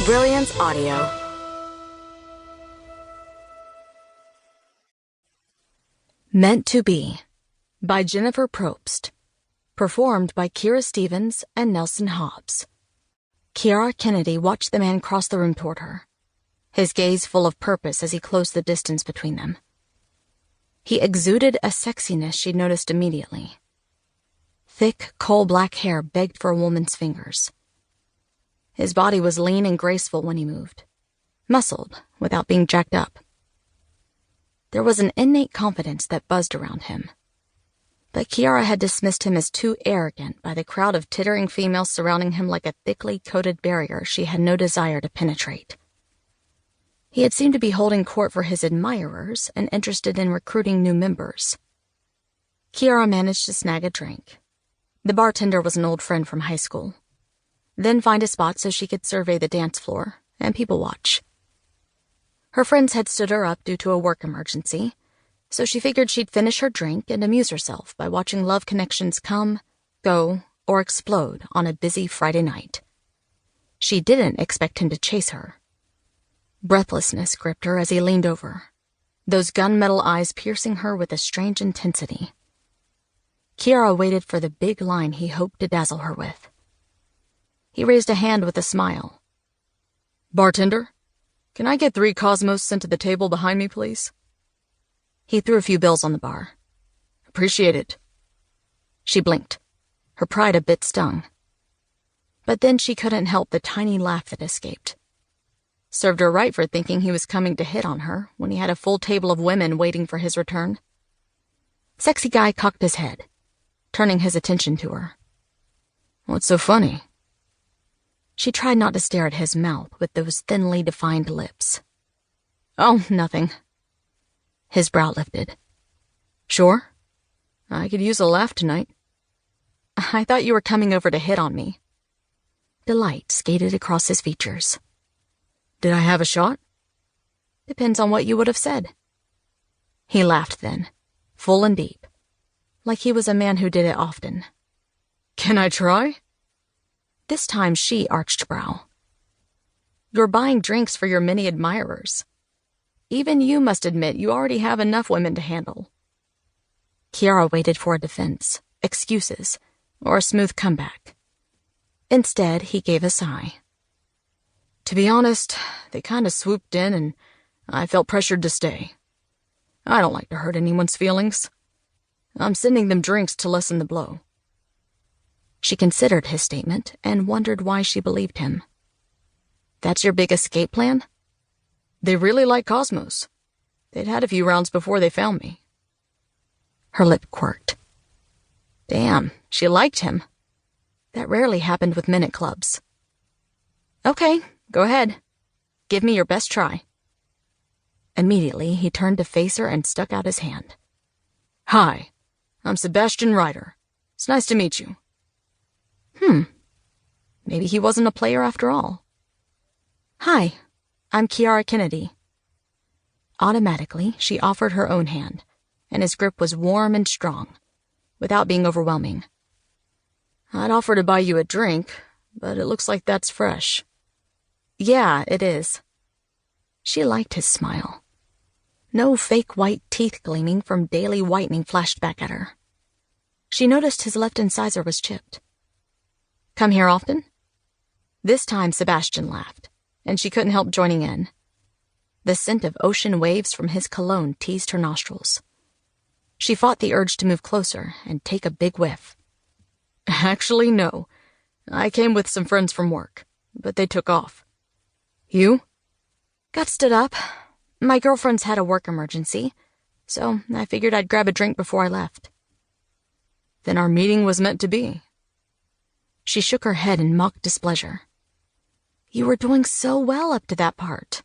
Brilliance Audio. Meant to Be by Jennifer Probst. Performed by Kira Stevens and Nelson Hobbs. Chiara Kennedy watched the man cross the room toward her, his gaze full of purpose as he closed the distance between them. He exuded a sexiness she noticed immediately. Thick, coal-black hair begged for a woman's fingers. His body was lean and graceful when he moved, muscled without being jacked up. There was an innate confidence that buzzed around him. But Chiara had dismissed him as too arrogant by the crowd of tittering females surrounding him like a thickly coated barrier she had no desire to penetrate. He had seemed to be holding court for his admirers and interested in recruiting new members. Chiara managed to snag a drink. The bartender was an old friend from high school. Then find a spot so she could survey the dance floor and people watch. Her friends had stood her up due to a work emergency, so she figured she'd finish her drink and amuse herself by watching love connections come, go, or explode on a busy Friday night. She didn't expect him to chase her. Breathlessness gripped her as he leaned over, those gunmetal eyes piercing her with a strange intensity. Chiara waited for the big line he hoped to dazzle her with. He raised a hand with a smile. "Bartender, can I get 3 Cosmos sent to the table behind me, please?" He threw a few bills on the bar. "Appreciate it." She blinked, her pride a bit stung. But then she couldn't help the tiny laugh that escaped. Served her right for thinking he was coming to hit on her when he had a full table of women waiting for his return. Sexy guy cocked his head, turning his attention to her. "What's so funny?" She tried not to stare at his mouth with those thinly defined lips. "Oh, nothing." His brow lifted. "Sure? I could use a laugh tonight." "I thought you were coming over to hit on me." Delight skated across his features. "Did I have a shot?" "Depends on what you would have said." He laughed then, full and deep, like he was a man who did it often. "Can I try?" This time she arched brow. "You're buying drinks for your many admirers. Even you must admit you already have enough women to handle." Chiara waited for a defense, excuses, or a smooth comeback. Instead, he gave a sigh. "To be honest, they kind of swooped in and I felt pressured to stay. I don't like to hurt anyone's feelings. I'm sending them drinks to lessen the blow." She considered his statement and wondered why she believed him. "That's your big escape plan?" "They really like Cosmos. They'd had a few rounds before they found me." Her lip quirked. Damn, she liked him. That rarely happened with men at clubs. "Okay, go ahead. Give me your best try." Immediately, he turned to face her and stuck out his hand. "Hi, I'm Sebastian Ryder. It's nice to meet you." Maybe he wasn't a player after all. "Hi, I'm Chiara Kennedy." Automatically, she offered her own hand, and his grip was warm and strong, without being overwhelming. "I'd offer to buy you a drink, but it looks like that's fresh." "Yeah, it is." She liked his smile. No fake white teeth gleaming from daily whitening flashed back at her. She noticed his left incisor was chipped. "Come here often?" This time Sebastian laughed, and she couldn't help joining in. The scent of ocean waves from his cologne teased her nostrils. She fought the urge to move closer and take a big whiff. "Actually, no. I came with some friends from work, but they took off. You?" "Got stood up. My girlfriend's had a work emergency, so I figured I'd grab a drink before I left." "Then our meeting was meant to be." She shook her head in mock displeasure. "You were doing so well up to that part."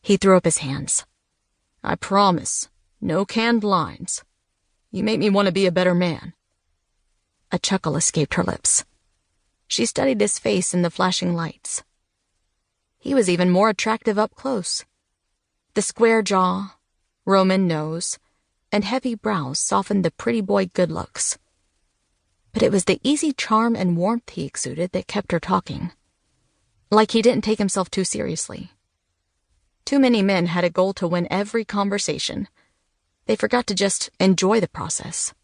He threw up his hands. "I promise, no canned lines. You make me want to be a better man." A chuckle escaped her lips. She studied his face in the flashing lights. He was even more attractive up close. The square jaw, Roman nose, and heavy brows softened the pretty boy good looks. But it was the easy charm and warmth he exuded that kept her talking. Like he didn't take himself too seriously. Too many men had a goal to win every conversation. They forgot to just enjoy the process.